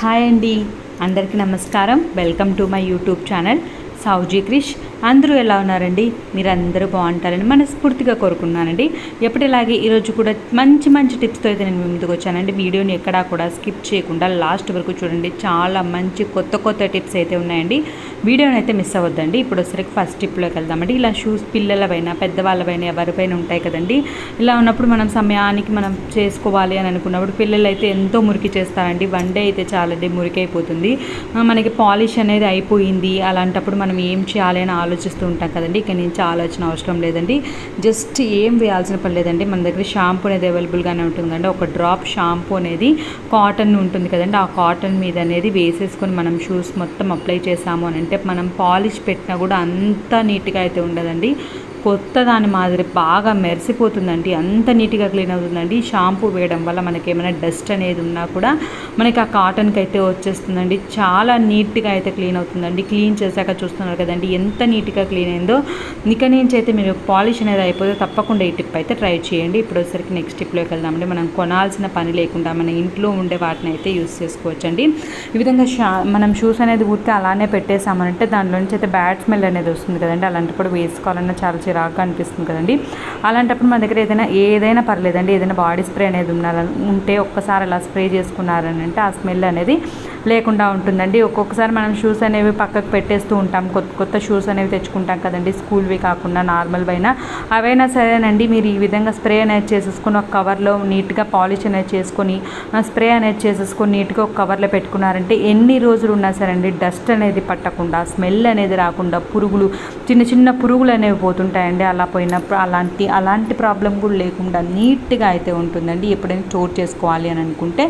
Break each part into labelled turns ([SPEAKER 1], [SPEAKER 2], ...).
[SPEAKER 1] Hi అండి, అందరికీ నమస్కారం. Welcome to my YouTube channel Sowji Krish. అందరూ ఎలా ఉన్నారండి? మీరందరూ బాగుంటారని మనస్ఫూర్తిగా కోరుకున్నానండి. ఎప్పటిలాగే ఈరోజు కూడా మంచి మంచి టిప్స్తో అయితే నేను ముందుకు వచ్చానండి. వీడియోని ఎక్కడా కూడా స్కిప్ చేయకుండా లాస్ట్ వరకు చూడండి. చాలా మంచి కొత్త కొత్త టిప్స్ అయితే ఉన్నాయండి. వీడియోని అయితే మిస్ అవ్వద్దండి. ఇప్పుడు వచ్చరికి ఫస్ట్ టిప్లోకి వెళ్దామండి. ఇలా షూస్ పిల్లలపైన పెద్దవాళ్ళపైన ఎవరిపైన ఉంటాయి కదండి. ఇలా ఉన్నప్పుడు మనం సమయానికి మనం చేసుకోవాలి అని అనుకున్నప్పుడు పిల్లలు అయితే ఎంతో మురికి చేస్తారండి. వన్ డే అయితే చాలండి మురికి అయిపోతుంది. మనకి పాలిష్ అనేది అయిపోయింది. అలాంటప్పుడు మనం ఏం చేయాలి అని ఆలోచిస్తూ ఉంటాం కదండి. ఇక నుంచి ఆలోచన అవసరం లేదండి. జస్ట్ ఏం వేయాల్సిన పని లేదండి. మన దగ్గర షాంపూ అనేది అవైలబుల్గానే ఉంటుందండి. ఒక డ్రాప్ షాంపూ అనేది కాటన్ ఉంటుంది కదండి, ఆ కాటన్ మీద అనేది వేసేసుకొని మనం షూస్ మొత్తం అప్లై చేసాము అని అంటే మనం పాలిష్ పెట్టినా కూడా అంత నీట్గా అయితే ఉండదండి. కొత్త దాని మాదిరి బాగా మెరిసిపోతుందండి. అంత నీట్గా క్లీన్ అవుతుందండి. షాంపూ వేయడం వల్ల మనకి ఏమైనా డస్ట్ అనేది ఉన్నా కూడా మనకి ఆ కాటన్కి అయితే వచ్చేస్తుందండి. చాలా నీట్గా అయితే క్లీన్ అవుతుందండి. క్లీన్ చేశాక చూస్తున్నారు కదండి ఎంత నీట్గా క్లీన్ అయిందో. ఇక నుంచి అయితే మీరు పాలిష్ అనేది అయిపోతే తప్పకుండా ఈ టిప్ అయితే ట్రై చేయండి. ఇప్పుడు వచ్చేసరికి నెక్స్ట్ టిప్లోకి వెళ్దామండి. మనం కొనాల్సిన పని లేకుండా మన ఇంట్లో ఉండే వాటిని అయితే యూస్ చేసుకోవచ్చండి. ఈ విధంగా మనం షూస్ అనేది ఊరికే అలానే పెట్టేసామనంటే దానిలో నుంచి అయితే బ్యాడ్ స్మెల్ అనేది వస్తుంది కదండి. అలాంటప్పుడు వేసుకోవాలన్నా చాలా చిరాగ్గా అనిపిస్తుంది కదండి. అలాంటప్పుడు మన దగ్గర ఏదైనా పర్లేదండి. ఏదైనా బాడీ స్ప్రే అనేది ఉంటే ఒక్కసారి అలా స్ప్రే చేసుకున్నారని అంటే ఆ స్మెల్ అనేది లేకుండా ఉంటుందండి. ఒక్కొక్కసారి మనం షూస్ అనేవి పక్కకు పెట్టేస్తూ ఉంటాం. కొత్త కొత్త షూస్ అనేవి తెచ్చుకుంటాం కదండి, స్కూల్వి కాకుండా నార్మల్ అయినా అవైనా సరేనండి. మీరు ఈ విధంగా స్ప్రే అనేది చేసేసుకొని ఒక కవర్లో నీట్గా పాలిష్ అనేది చేసుకొని స్ప్రే అనేది చేసేసుకొని నీట్గా ఒక కవర్లో పెట్టుకున్నారంటే ఎన్ని రోజులు ఉన్నా సరే అండి డస్ట్ అనేది పట్టకుండా, స్మెల్ అనేది రాకుండా, పురుగులు చిన్న చిన్న పురుగులు అనేవి పోతుంటాయండి. అలా పోయినప్పుడు అలాంటి ప్రాబ్లం కూడా లేకుండా నీట్గా అయితే ఉంటుందండి. ఎప్పుడైనా స్టోర్ చేసుకోవాలి అని అనుకుంటే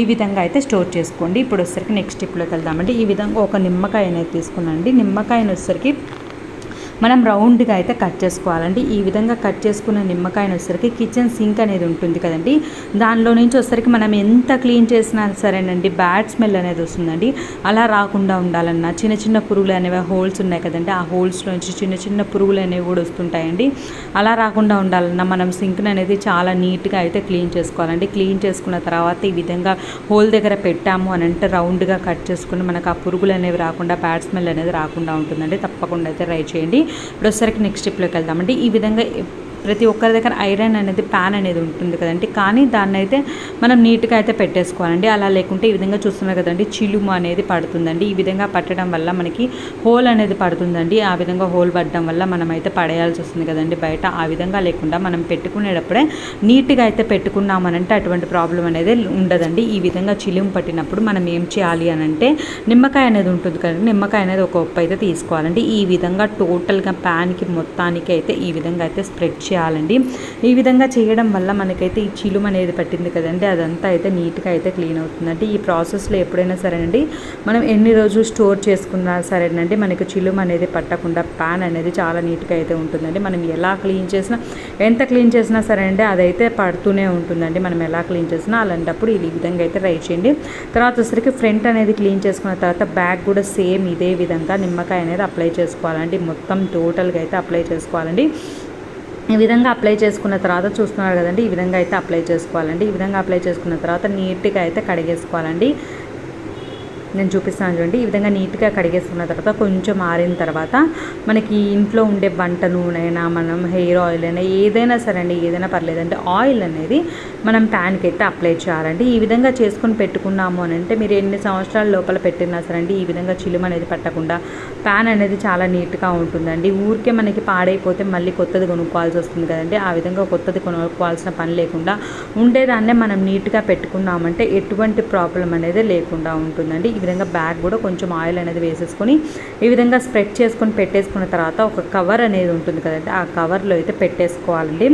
[SPEAKER 1] ఈ విధంగా అయితే స్టోర్ చేసుకోండి. ఇప్పుడు వచ్చేసరికి నెక్స్ట్ స్టెప్లోకి వెళ్దామండి. ఈ విధంగా ఒక నిమ్మకాయ అనేది తీసుకున్నాండి. నిమ్మకాయను వచ్చేసరికి మనం రౌండ్గా అయితే కట్ చేసుకోవాలండి. ఈ విధంగా కట్ చేసుకున్న నిమ్మకాయను వచ్చేసరికి కిచెన్ సింక్ అనేది ఉంటుంది కదండి, దానిలో నుంచి వచ్చేసరికి మనం ఎంత క్లీన్ చేసినా సరేనండి బ్యాడ్ స్మెల్ అనేది వస్తుందండి. అలా రాకుండా ఉండాలన్నా చిన్న చిన్న పురుగులు అనేవి హోల్స్ ఉన్నాయి కదండి, ఆ హోల్స్లో నుంచి చిన్న చిన్న పురుగులు అనేవి కూడా వస్తుంటాయండి. అలా రాకుండా ఉండాలన్నా మనం సింక్ని అనేది చాలా నీట్గా అయితే క్లీన్ చేసుకోవాలండి. క్లీన్ చేసుకున్న తర్వాత ఈ విధంగా హోల్ దగ్గర పెట్టాము అని అంటే రౌండ్గా కట్ చేసుకుని మనకు ఆ పురుగులు అనేవి రాకుండా, బ్యాడ్ స్మెల్ అనేది రాకుండా ఉంటుందండి. తప్పకుండా అయితే ట్రై చేయండి. ఇప్పుడు వచ్చేసరికి నెక్స్ట్ స్టెప్లోకి వెళ్దామండి. ఈ విధంగా ప్రతి ఒక్కరి దగ్గర ఐరన్ అనేది ప్యాన్ అనేది ఉంటుంది కదండి, కానీ దాన్ని అయితే మనం నీట్గా అయితే పెట్టేసుకోవాలండి. అలా లేకుంటే ఈ విధంగా చూస్తున్నారు కదండి చిలుము అనేది పడుతుందండి. ఈ విధంగా పట్టడం వల్ల మనకి హోల్ అనేది పడుతుందండి. ఆ విధంగా హోల్ పడడం వల్ల మనం అయితే పడేయాల్సి వస్తుంది కదండి బయట. ఆ విధంగా లేకుండా మనం పెట్టుకునేటప్పుడే నీట్గా అయితే పెట్టుకున్నామనంటే అటువంటి ప్రాబ్లం అనేది ఉండదండి. ఈ విధంగా చిలుము పట్టినప్పుడు మనం ఏం చేయాలి అని అంటే నిమ్మకాయ అనేది ఉంటుంది కదండి, నిమ్మకాయ అనేది ఒక ఉప్పు అయితే తీసుకోవాలండి. ఈ విధంగా టోటల్గా ప్యాన్కి మొత్తానికి అయితే ఈ విధంగా అయితే స్ప్రెడ్ చేయాలండి. ఈ విధంగా చేయడం వల్ల మనకైతే ఈ చిలుము అనేది పట్టింది కదండి, అదంతా అయితే నీట్గా అయితే క్లీన్ అవుతుందండి. ఈ ప్రాసెస్లో ఎప్పుడైనా సరేనండి మనం ఎన్ని రోజులు స్టోర్ చేసుకున్నా సరేనండి మనకి చిలుము అనేది పట్టకుండా ప్యాన్ అనేది చాలా నీట్గా అయితే ఉంటుందండి. మనం ఎలా క్లీన్ చేసినా, ఎంత క్లీన్ చేసినా సరేనండి అదైతే పడుతూనే ఉంటుందండి. మనం ఎలా క్లీన్ చేసినా అలాంటప్పుడు ఈ విధంగా అయితే ట్రై చేయండి. తర్వాత వచ్చరికి ఫ్రంట్ అనేది క్లీన్ చేసుకున్న తర్వాత బ్యాక్ కూడా సేమ్ ఇదే విధంగా నిమ్మకాయ అనేది అప్లై చేసుకోవాలండి. మొత్తం టోటల్గా అయితే అప్లై చేసుకోవాలండి. ఈ విధంగా అప్లై చేసుకున్న తర్వాత చూస్తున్నారు కదండి, ఈ విధంగా అయితే అప్లై చేసుకోవాలండి. ఈ విధంగా అప్లై చేసుకున్న తర్వాత నీట్గా అయితే కడిగేసుకోవాలండి. నేను చూపిస్తాను చూడండి. ఈ విధంగా నీట్గా కడిగేసుకున్న తర్వాత కొంచెం ఆరిన తర్వాత మనకి ఇంట్లో ఉండే వంట నూనె అయినా, మనం హెయిర్ ఆయిల్ అయినా ఏదైనా సరే అండి, ఏదైనా పర్లేదంటే ఆయిల్ అనేది మనం ప్యాన్కి అయితే అప్లై చేయాలండి. ఈ విధంగా చేసుకొని పెట్టుకున్నాము అని అంటే మీరు ఎన్ని సంవత్సరాల లోపల పెట్టినా సరే అండి ఈ విధంగా చిలుము అనేది పట్టకుండా ప్యాన్ అనేది చాలా నీట్గా ఉంటుందండి. ఊరికే మనకి పాడైపోతే మళ్ళీ కొత్తది కొనుక్కోవాల్సి వస్తుంది కదండి. ఆ విధంగా కొత్తది కొనుక్కోవాల్సిన పని లేకుండా ఉండేదాన్నే మనం నీట్గా పెట్టుకున్నామంటే ఎటువంటి ప్రాబ్లం అనేది లేకుండా ఉంటుందండి. ఈ విధంగా బ్యాగ్ కూడా కొంచెం ఆయిల్ అనేది వేసేసుకొని ఈ విధంగా స్ప్రెడ్ చేసుకొని పెట్టేసుకున్న తర్వాత ఒక కవర్ అనేది ఉంటుంది కదండి, ఆ కవర్లో అయితే పెట్టేసుకోవాలండి.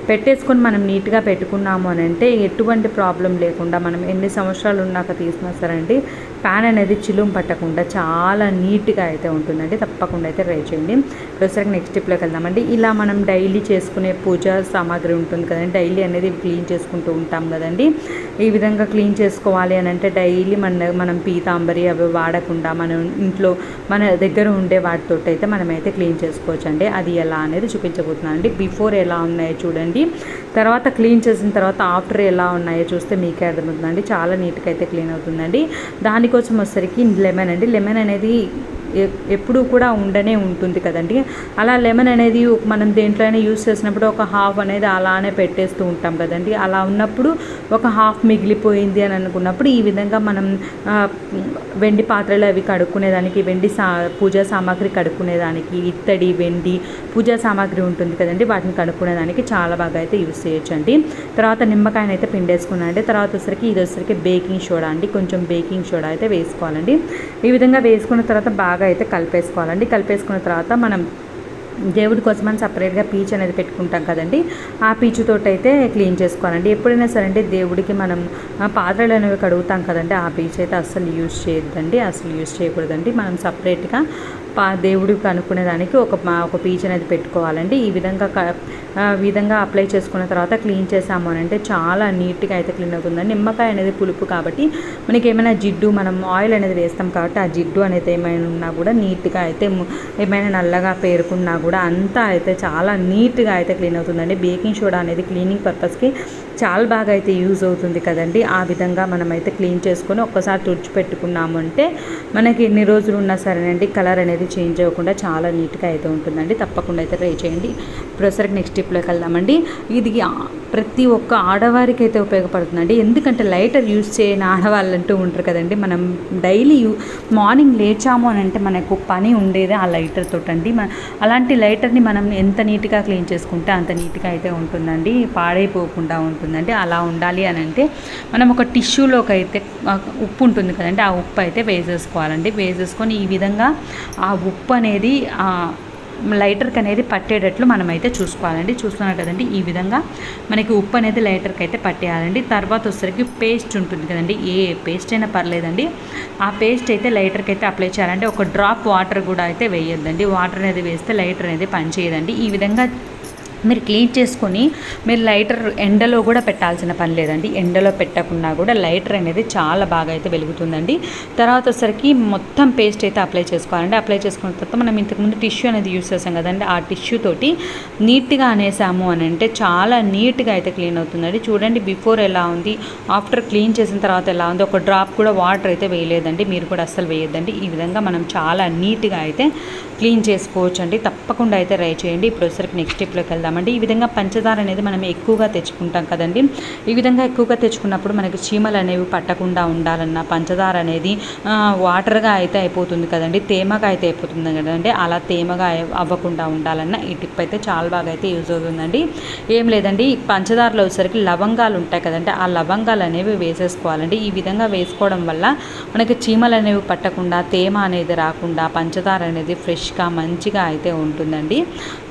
[SPEAKER 1] పెట్టేసుకొని మనం నీట్గా పెట్టుకున్నాము అని అంటే ఎటువంటి ప్రాబ్లం లేకుండా మనం ఎన్ని సంవత్సరాలు ఉన్నాక తీసినా సరే అండి ప్యాన్ అనేది చిలుము పట్టకుండా చాలా నీట్గా అయితే ఉంటుందండి. తప్పకుండా అయితే ట్రై చేయండి. ప్రస్తుతానికి నెక్స్ట్ స్టెప్లోకి వెళ్దామండి. ఇలా మనం డైలీ చేసుకునే పూజ సామాగ్రి ఉంటుంది కదండి, డైలీ అనేది క్లీన్ చేసుకుంటూ ఉంటాం కదండి. ఈ విధంగా క్లీన్ చేసుకోవాలి అని అంటే డైలీ మనం పీతాంబరి అవి వాడకుండా మనం ఇంట్లో మన దగ్గర ఉండే వాటితో అయితే మనమైతే క్లీన్ చేసుకోవచ్చు అండి. అది ఎలా అనేది చూపించబోతున్నాను అండి. బిఫోర్ ఎలా ఉన్నాయో చూడండి, తర్వాత క్లీన్ చేసిన తర్వాత ఆఫ్టర్ ఎలా ఉన్నాయో చూస్తే మీకే అర్థమవుతుందండి. చాలా నీట్గా అయితే క్లీన్ అవుతుందండి. దానికోసం వచ్చేసరికి లెమన్ అండి. లెమన్ అనేది ఎప్పుడూ కూడా ఉండనే ఉంటుంది కదండి. అలా లెమన్ అనేది మనం దేంట్లోనే యూస్ చేసినప్పుడు ఒక హాఫ్ అనేది అలానే పెట్టేస్తూ ఉంటాం కదండి. అలా ఉన్నప్పుడు ఒక హాఫ్ మిగిలిపోయింది అని అనుకున్నప్పుడు ఈ విధంగా మనం వెండి పాత్రలు అవి కడుక్కునేదానికి, పూజా సామాగ్రి కడుక్కునేదానికి, ఇత్తడి వెండి పూజా సామాగ్రి ఉంటుంది కదండి, వాటిని కడుక్కునేదానికి చాలా బాగా అయితే యూస్ చేయొచ్చు అండి. తర్వాత నిమ్మకాయని అయితే పిండేసుకున్నాను అండి. తర్వాత ఇది వచ్చరికి బేకింగ్ సోడా అండి. కొంచెం బేకింగ్ సోడా అయితే వేసుకోవాలండి. ఈ విధంగా వేసుకున్న తర్వాత బాగా అయితే కలిపేసుకోవాలండి. కలిపేసుకున్న తర్వాత మనం దేవుడి కోసం అని సపరేట్గా పీచు అనేది పెట్టుకుంటాం కదండి, ఆ పీచుతోటి అయితే క్లీన్ చేసుకోవాలండి. ఎప్పుడైనా సరే అంటే దేవుడికి మనం పాత్రలు అనేవి కడుగుతాం కదండి, ఆ పీచు అయితే అస్సలు యూజ్ చేయొద్దండి, అసలు యూజ్ చేయకూడదండి. మనం సపరేట్గా దేవుడికి అనుకునేదానికి ఒక పీచు అనేది పెట్టుకోవాలండి. ఈ విధంగా అప్లై చేసుకున్న తర్వాత క్లీన్ చేసాము అని అంటే చాలా నీట్గా అయితే క్లీన్ అవుతుందండి. నిమ్మకాయ అనేది పులుపు కాబట్టి మనకి ఏమైనా జిడ్డు, మనం ఆయిల్ అనేది వేస్తాం కాబట్టి ఆ జిడ్డు అనేది ఏమైనా ఉన్నా కూడా నీట్గా అయితే, ఏమైనా నల్లగా పేరుకున్నా కూడా అంతా అయితే చాలా నీట్గా అయితే క్లీన్ అవుతుందండి. బేకింగ్ సోడా అనేది క్లీనింగ్ పర్పస్కి చాలా బాగా అయితే యూజ్ అవుతుంది కదండి. ఆ విధంగా మనమైతే క్లీన్ చేసుకొని ఒక్కసారి తుడిచిపెట్టుకున్నాము అంటే మనకి ఎన్ని రోజులు ఉన్నా సరేనండి, కలర్ అనేది చేంజ్ అవ్వకుండా చాలా నీట్గా అయితే ఉంటుందండి. తప్పకుండా అయితే ట్రై చేయండి. ఇప్పుడు నెక్స్ట్ టిప్లోకి వెళ్దామండి. ఇది ప్రతి ఒక్క ఆడవారికి అయితే ఉపయోగపడుతుందండి. ఎందుకంటే లైటర్ యూజ్ చేయని ఆడవాళ్ళు అంటూ ఉంటారు కదండి. మనం డైలీ మార్నింగ్ లేచాము అని అంటే మనకు పని ఉండేది ఆ లైటర్ తోటండి. అలాంటి లైటర్ని మనం ఎంత నీట్గా క్లీన్ చేసుకుంటే అంత నీట్గా అయితే ఉంటుందండి, పాడైపోకుండా ఉంటుందండి. అలా ఉండాలి అని అంటే మనం ఒక టిష్యూలోకి అయితే ఉప్పు ఉంటుంది కదండి, ఆ ఉప్పు అయితే వేసేసుకోవాలండి. వేసేసుకొని ఈ విధంగా ఆ ఉప్పు అనేది లైటర్కి అనేది పట్టేటట్లు మనమైతే చూసుకోవాలండి. చూస్తున్నారు కదండి, ఈ విధంగా మనకి ఉప్పు అనేది లైటర్కి అయితే పట్టేయాలండి. తర్వాత వచ్చేసరికి పేస్ట్ ఉంటుంది కదండి, ఏ పేస్ట్ అయినా పర్లేదండి, ఆ పేస్ట్ అయితే లైటర్కి అయితే అప్లై చేయాలండి. ఒక డ్రాప్ వాటర్ కూడా అయితే వేయొద్దండి. వాటర్ అనేది వేస్తే లైటర్ అనేది పనిచేయదండి. ఈ విధంగా మీరు క్లీన్ చేసుకొని మీరు లైటర్ ఎండలో కూడా పెట్టాల్సిన పని లేదండి. ఎండలో పెట్టకుండా కూడా లైటర్ అనేది చాలా బాగా అయితే వెలుగుతుందండి. తర్వాత వచ్చేసరికి మొత్తం పేస్ట్ అయితే అప్లై చేసుకోవాలండి. అప్లై చేసుకున్న తర్వాత మనం ఇంతకుముందు టిష్యూ అనేది యూస్ చేసాం కదండి, ఆ టిష్యూ తోటి నీట్గా అనేసాము అని అంటే చాలా నీట్గా అయితే క్లీన్ అవుతుందండి. చూడండి బిఫోర్ ఎలా ఉంది, ఆఫ్టర్ క్లీన్ చేసిన తర్వాత ఎలా ఉంది. ఒక డ్రాప్ కూడా వాటర్ అయితే వేయలేదండి, మీరు కూడా అస్సలు వేయద్దండి. ఈ విధంగా మనం చాలా నీట్గా అయితే క్లీన్ చేసుకోవచ్చు అండి. తప్పకుండా అయితే ట్రై చేయండి. ఇప్పుడు వచ్చేసరికి నెక్స్ట్ స్టెప్లోకి వెళ్దాం. ఈ విధంగా పంచదార అనేది మనం ఎక్కువగా తెచ్చుకుంటాం కదండి. ఈ విధంగా ఎక్కువగా తెచ్చుకున్నప్పుడు మనకి చీమలు అనేవి పట్టకుండా ఉండాలన్నా పంచదార అనేది వాటర్గా అయితే అయిపోతుంది కదండి, తేమగా అయితే అయిపోతుంది కదండి. అలా తేమగా అవ్వకుండా ఉండాలన్నా ఈ టిప్ అయితే చాలా బాగా అయితే యూజ్ అవుతుందండి. ఏం లేదండి, పంచదారలో వచ్చేసరికి లవంగాలు ఉంటాయి కదండి, ఆ లవంగాలు అనేవి వేసేసుకోవాలండి. ఈ విధంగా వేసుకోవడం వల్ల మనకి చీమలు అనేవి పట్టకుండా, తేమ అనేది రాకుండా, పంచదార అనేది ఫ్రెష్గా మంచిగా అయితే ఉంటుందండి.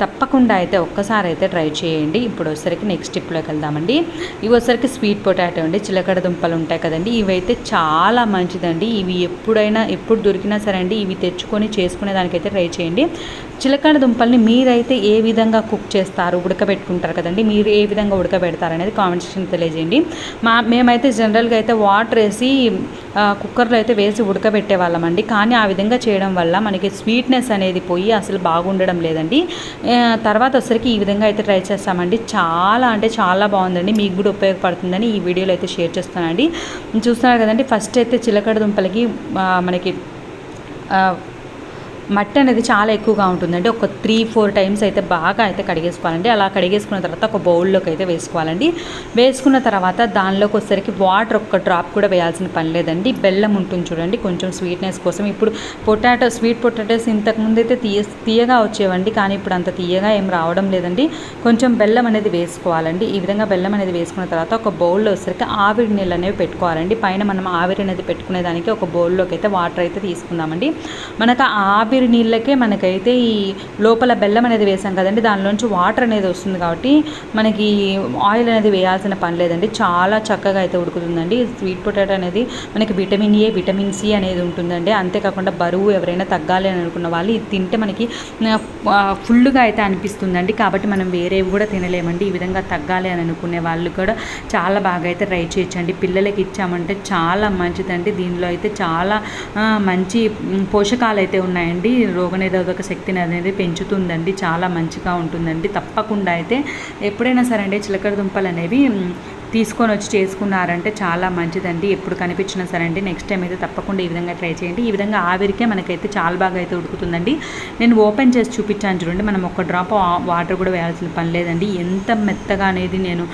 [SPEAKER 1] తప్పకుండా అయితే ఒక్కసారి అయితే ట్రై చేయండి. ఇప్పుడు వచ్చేసరికి నెక్స్ట్ టిప్లోకి వెళ్దామండి. ఇవి వచ్చేసరికి స్వీట్ పొటాటో అండి, చిలకడ దుంపలు ఉంటాయి కదండి, ఇవైతే చాలా మంచిదండి. ఇవి ఎప్పుడు దొరికినా సరే అండి ఇవి తెచ్చుకొని చేసుకునే దానికైతే ట్రై చేయండి. చిలకడ దుంపల్ని మీరైతే ఏ విధంగా కుక్ చేస్తారు, ఉడకబెట్టుకుంటారు కదండి, మీరు ఏ విధంగా ఉడకబెడతారు అనేది కామెంట్ సెక్షన్ తెలియజేయండి. మేమైతే జనరల్గా అయితే వాటర్ వేసి కుక్కర్లో అయితే వేసి ఉడకబెట్టే వాళ్ళమండి. కానీ ఆ విధంగా చేయడం వల్ల మనకి స్వీట్నెస్ అనేది పోయి అసలు బాగుండడం లేదండి. తర్వాత వచ్చరికి ఈ విధంగా అయితే ట్రై చేస్తామండి. చాలా అంటే చాలా బాగుందండి, మీకు కూడా ఉపయోగపడుతుందని ఈ వీడియోలో అయితే షేర్ చేస్తానండి. చూస్తున్నారు కదండి, ఫస్ట్ అయితే చిలకడ దుంపలకి మనకి మట్టి అనేది చాలా ఎక్కువగా ఉంటుందండి. ఒక 3-4 టైమ్స్ అయితే బాగా అయితే కడిగేసుకోవాలండి. అలా కడిగేసుకున్న తర్వాత ఒక బౌల్లోకి అయితే వేసుకోవాలండి. వేసుకున్న తర్వాత దానిలోకి వచ్చేసరికి వాటర్ ఒక్క డ్రాప్ కూడా వేయాల్సిన పని లేదండి. బెల్లం ఉంటుంది చూడండి, కొంచెం స్వీట్నెస్ కోసం. ఇప్పుడు స్వీట్ పొటాటోస్ ఇంతకుముందు అయితే తీయగా వచ్చేవండి, కానీ ఇప్పుడు అంత తీయగా ఏం రావడం లేదండి. కొంచెం బెల్లం అనేది వేసుకోవాలండి. ఈ విధంగా బెల్లం అనేది వేసుకున్న తర్వాత ఒక బౌల్లో వచ్చేసరికి ఆవిరి నీళ్ళు అనేవి పెట్టుకోవాలండి. పైన మనం ఆవిరి అనేది పెట్టుకునేదానికి ఒక బౌల్లోకి అయితే వాటర్ అయితే తీసుకుందామండి. మనకు ఆవిరి ఆవిరి నీళ్ళకే మనకైతే ఈ లోపల బెల్లం అనేది వేసాం కదండి, దానిలోంచి వాటర్ అనేది వస్తుంది కాబట్టి మనకి ఆయిల్ అనేది వేయాల్సిన పని లేదండి. చాలా చక్కగా అయితే ఉడుకుతుందండి. స్వీట్ పొటాటో అనేది మనకి విటమిన్ ఏ, విటమిన్ సి అనేది ఉంటుందండి. అంతేకాకుండా బరువు ఎవరైనా తగ్గాలి అని అనుకున్న వాళ్ళు ఇది తింటే మనకి ఫుల్గా అయితే అనిపిస్తుందండి. కాబట్టి మనం వేరేవి కూడా తినలేమండి. ఈ విధంగా తగ్గాలి అని అనుకునే వాళ్ళు కూడా చాలా బాగా అయితే ట్రై చేయొచ్చండి. పిల్లలకి ఇచ్చామంటే చాలా మంచిదండి. దీనిలో అయితే చాలా మంచి పోషకాలు అయితే ఉన్నాయండి. రోగనిరోధక శక్తిని అనేది పెంచుతుందండి. చాలా మంచిగా ఉంటుందండి. తప్పకుండా అయితే ఎప్పుడైనా సరే అండి చిలకడ దుంపలు అనేవి తీసుకొని వచ్చి చేసుకున్నారంటే చాలా మంచిదండి. ఎప్పుడు కనిపించినా సరే అండి నెక్స్ట్ టైం అయితే తప్పకుండా ఈ విధంగా ట్రై చేయండి. ఈ విధంగా ఆవిరికే మనకైతే చాలా బాగా అయితే ఉడుకుతుందండి. నేను ఓపెన్ చేసి చూపించాను చూడండి, మనం ఒక డ్రాప్ వాటర్ కూడా వేయాల్సిన పని లేదండి. ఎంత మెత్తగా అనేది నేను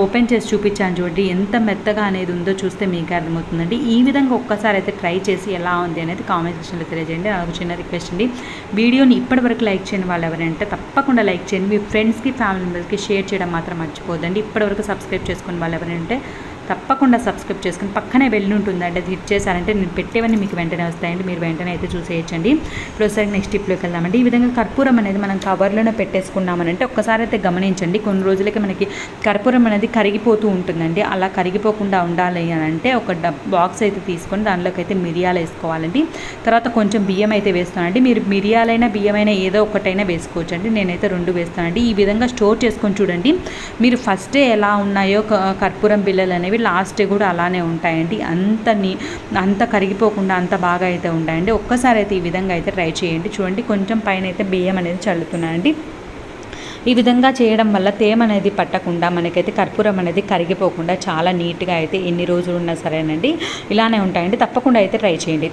[SPEAKER 1] ఓపెన్ చేసి చూపించాను చూడండి, ఎంత మెత్తగా అనేది ఉందో చూస్తే మీకు అర్థమవుతుందండి. ఈ విధంగా ఒక్కసారి అయితే ట్రై చేసి ఎలా ఉంది అనేది కామెంట్ సెక్షన్లో తెలియజేయండి. నాకు చిన్న రిక్వెస్ట్ అండి, వీడియోని ఇప్పటివరకు లైక్ చేయని వాళ్ళు ఎవరంటే తప్పకుండా లైక్ చేయండి. మీ ఫ్రెండ్స్కి, ఫ్యామిలీ మెంబర్స్కి షేర్ చేయడం మాత్రం మర్చిపోద్దండి. ఇప్పటివరకు సబ్స్క్రైబ్ చేసుకుని వాళ్ళు ఎవరంటే తప్పకుండా సబ్స్క్రైబ్ చేసుకుని పక్కనే వెళ్ళి ఉంటుందండి, అది హిట్ చేశారంటే నేను పెట్టేవన్నీ మీకు వెంటనే వస్తాయండి. మీరు వెంటనే అయితే చూసేయచ్చండి. ఇప్పుడు ఒకసారి నెక్స్ట్ టిప్లోకి వెళ్దామండి. ఈ విధంగా కర్పూరం అనేది మనం కవర్లోనే పెట్టేసుకున్నామనంటే ఒక్కసారి అయితే గమనించండి, కొన్ని రోజులకి మనకి కర్పూరం అనేది కరిగిపోతూ ఉంటుందండి. అలా కరిగిపోకుండా ఉండాలి అని అంటే ఒక బాక్స్ అయితే తీసుకొని దానిలోకి అయితే మిరియాలు వేసుకోవాలండి. తర్వాత కొంచెం బియ్యం అయితే వేస్తానండి. మీరు మిరియాలైనా బియ్యమైనా ఏదో ఒకటైనా వేసుకోవచ్చండి. నేనైతే 2 వేస్తానండి. ఈ విధంగా స్టోర్ చేసుకొని చూడండి, మీరు ఫస్ట్ డే ఎలా ఉన్నాయో కర్పూరం బిళ్ళలు అనేవి లాస్ట్ డే కూడా అలానే ఉంటాయండి. అంత కరిగిపోకుండా అంత బాగా అయితే ఉంటాయండి. ఒక్కసారి అయితే ఈ విధంగా అయితే ట్రై చేయండి. చూడండి, కొంచెం పైన అయితే బియ్యం అనేది చల్లుతున్నానండి. ఈ విధంగా చేయడం వల్ల తేమ అనేది పట్టకుండా మనకైతే కర్పూరం అనేది కరిగిపోకుండా చాలా నీట్గా అయితే ఎన్ని రోజులు ఉన్నా సరేనండి ఇలానే ఉంటాయండి. తప్పకుండా అయితే ట్రై చేయండి.